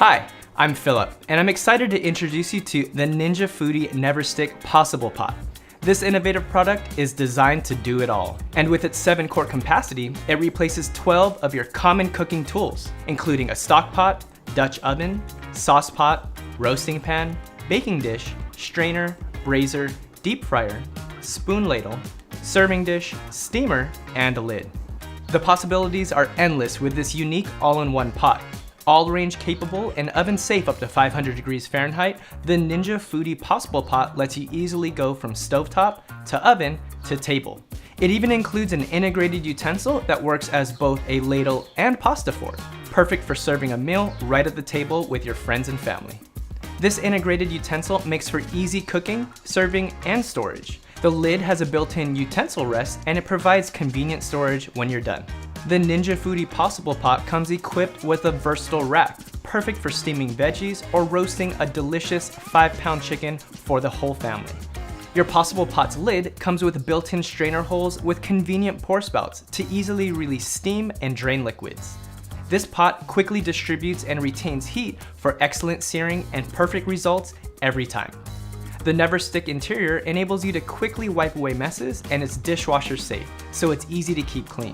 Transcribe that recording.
Hi, I'm Philip, and I'm excited to introduce you to the Ninja Foodi NeverStick PossiblePot. This innovative product is designed to do it all. And with its 7-quart capacity, it replaces 12 of your common cooking tools, including a stock pot, Dutch oven, sauce pot, roasting pan, baking dish, strainer, brazier, deep fryer, spoon ladle, serving dish, steamer, and a lid. The possibilities are endless with this unique all-in-one pot. All-range capable and oven-safe up to 500 degrees Fahrenheit, the Ninja Foodi PossiblePot lets you easily go from stovetop to oven to table. It even includes an integrated utensil that works as both a ladle and pasta fork, perfect for serving a meal right at the table with your friends and family. This integrated utensil makes for easy cooking, serving, and storage. The lid has a built-in utensil rest and it provides convenient storage when you're done. The Ninja Foodi PossiblePot comes equipped with a versatile rack, perfect for steaming veggies or roasting a delicious 5-pound chicken for the whole family. Your PossiblePot's lid comes with built-in strainer holes with convenient pour spouts to easily release steam and drain liquids. This pot quickly distributes and retains heat for excellent searing and perfect results every time. The NeverStick interior enables you to quickly wipe away messes and it's dishwasher safe, so it's easy to keep clean.